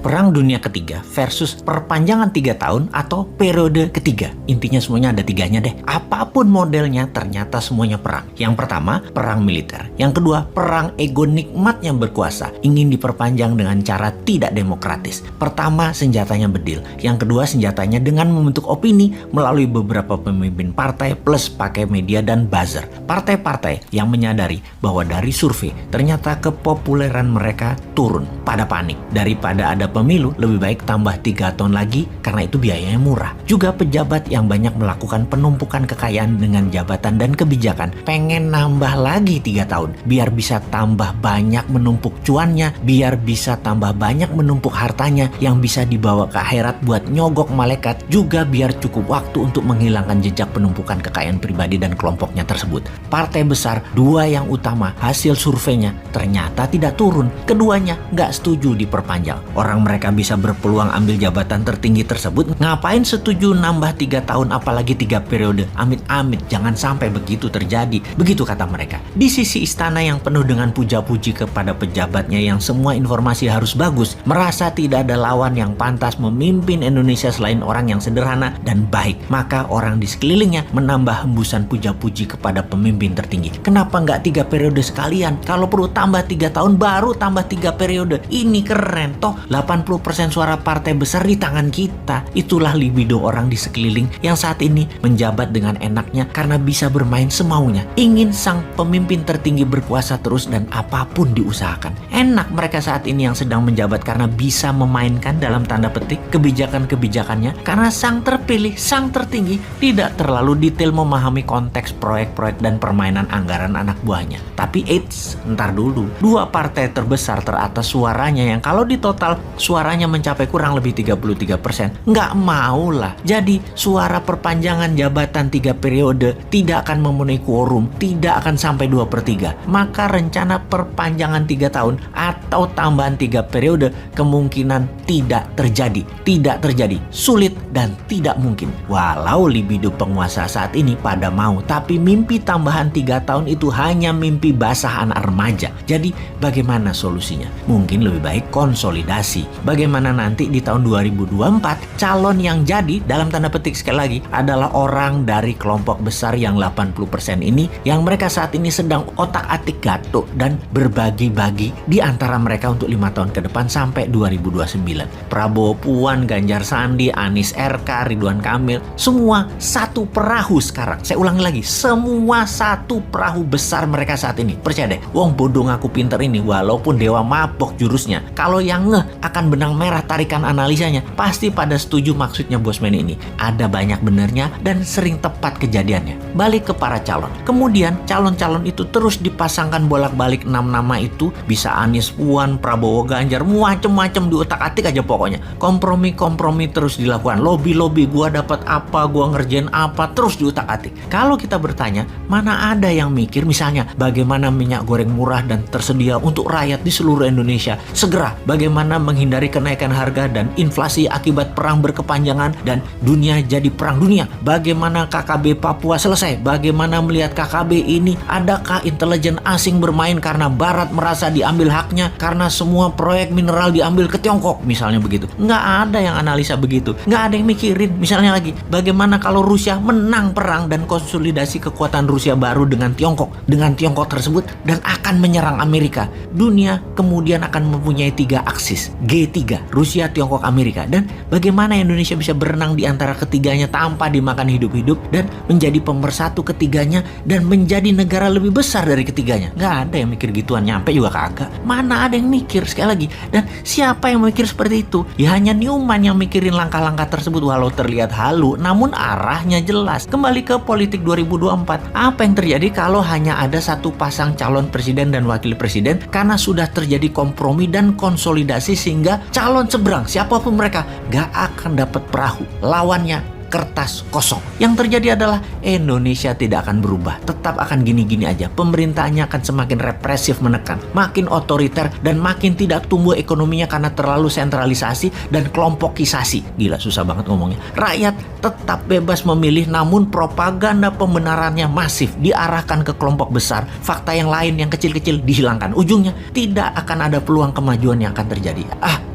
Perang Dunia Ketiga versus perpanjangan 3 tahun atau periode ketiga. Intinya semuanya ada tiganya deh. Apapun modelnya ternyata semuanya perang. Yang pertama, perang militer. Yang kedua, perang ego nikmat yang berkuasa. Ingin diperpanjang dengan cara tidak demokratis. Pertama, senjatanya bedil. Yang kedua, senjatanya dengan membentuk opini melalui beberapa pemimpin partai plus pakai media dan buzzer. Partai-partai yang menyadari bahwa dari survei ternyata kepopuleran mereka turun pada panik. Daripada ada pemilu, lebih baik tambah 3 tahun lagi karena itu biayanya murah. Juga pejabat yang banyak melakukan penumpukan kekayaan dengan jabatan dan kebijakan pengen nambah lagi 3 tahun biar bisa tambah banyak menumpuk cuannya, biar bisa tambah banyak menumpuk hartanya yang bisa dibawa ke akhirat buat nyogok malaikat, juga biar cukup waktu untuk menghilangkan jejak penumpukan kekayaan pribadi dan kelompoknya tersebut. Partai besar, 2 yang utama hasil surveinya ternyata tidak turun. Keduanya nggak setuju diperpanjang. Orang mereka bisa berpeluang ambil jabatan tertinggi tersebut, ngapain setuju nambah 3 tahun apalagi 3 periode? Amit-amit jangan sampai begitu terjadi. Begitu kata mereka. Di sisi istana yang penuh dengan puja-puji kepada pejabatnya yang semua informasi harus bagus, merasa tidak ada lawan yang pantas memimpin Indonesia selain orang yang sederhana dan baik. Maka orang di sekelilingnya menambah hembusan puja-puji kepada pemimpin tertinggi. Kenapa nggak 3 periode sekalian? Kalau perlu tambah 3 tahun baru tambah 3 periode. Ini keren toh. 80% suara partai besar di tangan kita. Itulah libido orang di sekeliling yang saat ini menjabat dengan enaknya karena bisa bermain semaunya. Ingin sang pemimpin tertinggi berkuasa terus dan apapun diusahakan. Enak mereka saat ini yang sedang menjabat karena bisa memainkan dalam tanda petik kebijakan-kebijakannya karena sang terpilih, sang tertinggi tidak terlalu detail memahami konteks proyek-proyek dan permainan anggaran anak buahnya. Tapi eits, ntar dulu. 2 partai terbesar teratas suaranya yang kalau di total suaranya mencapai kurang lebih 33%. Nggak mau lah. Jadi suara perpanjangan jabatan 3 periode tidak akan memenuhi quorum, tidak akan sampai 2/3. Maka rencana perpanjangan 3 tahun atau tambahan 3 periode kemungkinan tidak terjadi. Tidak terjadi. Sulit dan tidak mungkin. Walau libido penguasa saat ini pada mau, tapi mimpi tambahan 3 tahun itu hanya mimpi basah anak remaja. Jadi bagaimana solusinya? Mungkin lebih baik konsolidasi. Bagaimana nanti di tahun 2024 calon yang jadi dalam tanda petik sekali lagi adalah orang dari kelompok besar yang 80% ini yang mereka saat ini sedang otak-atik gatuk dan berbagi-bagi di antara mereka untuk 5 tahun ke depan sampai 2029. Prabowo, Puan, Ganjar, Sandi, Anies, RK, Ridwan Kamil, semua satu perahu sekarang. Saya ulangi lagi, semua satu perahu besar mereka saat ini. Percaya deh, wong bodoh ngaku pinter ini walaupun dewa mabok jurusnya. Kalau yang ngeh akan benang merah tarikan analisanya, pasti pada setuju maksudnya Bosman ini. Ada banyak benernya dan sering tepat kejadiannya. Balik ke para calon. Kemudian calon-calon itu terus dipasangkan bolak-balik 6 nama itu. Bisa Anies, Puan, Prabowo, Ganjar, macem-macem diutak-atik aja pokoknya. Kompromi-kompromi terus dilakukan. Lobby-lobby, gua dapat apa, gua ngerjain apa, terus diutak-atik. Kalau kita bertanya, mana ada yang mikir misalnya bagaimana minyak goreng murah dan tersedia untuk rakyat di seluruh Indonesia. Segera bagaimana menghindari kenaikan harga dan inflasi akibat perang berkepanjangan dan dunia jadi perang dunia. Bagaimana KKB Papua selesai. Bagaimana melihat KKB ini, adakah intelijen asing bermain karena Barat merasa diambil haknya karena semua proyek mineral diambil ke Tiongkok misalnya begitu. Nggak ada yang analisa begitu. Nggak ada yang mikirin misalnya lagi bagaimana kalau Rusia menang perang dan konsolidasi kekuatan Rusia baru dengan Tiongkok tersebut dan akan menyerang Amerika. Dunia kemudian akan mempunyai 3 aksis, G3, Rusia, Tiongkok, Amerika. Dan bagaimana Indonesia bisa berenang di antara ketiganya tanpa dimakan hidup-hidup dan menjadi pemersatu ketiganya dan menjadi negara lebih besar dari ketiganya. Nggak ada yang mikir gituan, nyampe juga kagak. Mana ada yang mikir sekali lagi. Dan siapa yang mikir seperti itu? Ya hanya Newman yang mikirin langkah-langkah tersebut walau terlihat halu namun arahnya jelas. Kembali ke politik 2024. Apa yang terjadi kalau hanya ada satu pasang calon presiden dan wakil presiden karena sudah terjadi kompromi dan konsolidasi sehingga calon seberang siapapun mereka gak akan dapat perahu. Lawannya kertas kosong. Yang terjadi adalah Indonesia tidak akan berubah. Tetap akan gini-gini aja. Pemerintahnya akan semakin represif menekan. Makin otoriter dan makin tidak tumbuh ekonominya karena terlalu sentralisasi dan kelompokisasi. Gila susah banget ngomongnya. Rakyat tetap bebas memilih, namun propaganda pembenarannya masif diarahkan ke kelompok besar. Fakta yang lain yang kecil-kecil dihilangkan. Ujungnya tidak akan ada peluang kemajuan yang akan terjadi.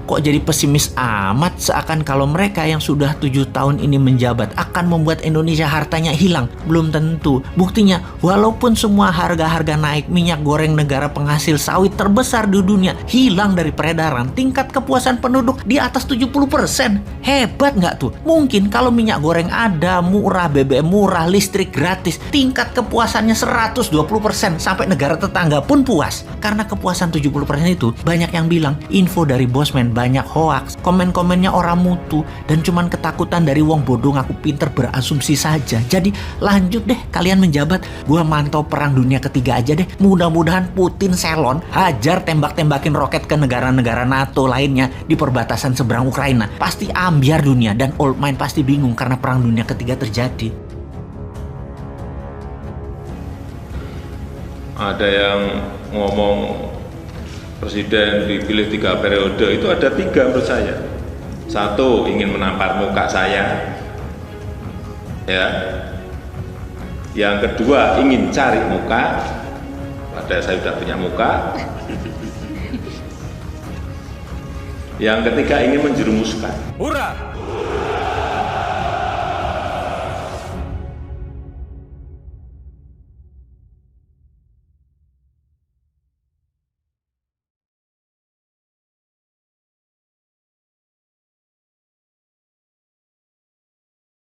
Kok jadi pesimis amat, seakan kalau mereka yang sudah 7 tahun ini menjabat akan membuat Indonesia hartanya hilang. Belum tentu. Buktinya, walaupun semua harga-harga naik, minyak goreng negara penghasil sawit terbesar di dunia hilang dari peredaran, tingkat kepuasan penduduk di atas 70%. Hebat nggak tuh? Mungkin kalau minyak goreng ada, murah, BBM murah, listrik gratis, tingkat kepuasannya 120%, sampai negara tetangga pun puas. Karena kepuasan 70% itu, banyak yang bilang info dari bosman, banyak hoaks, komen-komennya orang mutu, dan cuman ketakutan dari wong bodoh ngaku pinter berasumsi saja. Jadi lanjut deh kalian menjabat, gua mantau perang dunia ketiga aja deh. Mudah-mudahan Putin selon, hajar tembak-tembakin roket ke negara-negara NATO lainnya di perbatasan seberang Ukraina. Pasti ambiar dunia, dan old mind pasti bingung karena perang dunia ketiga terjadi. Ada yang ngomong presiden dipilih 3 periode, itu ada 3 menurut saya. 1, ingin menampar muka saya, ya. Yang kedua, ingin cari muka, padahal saya sudah punya muka. Yang ketiga, ingin menjerumuskan. Hurrah!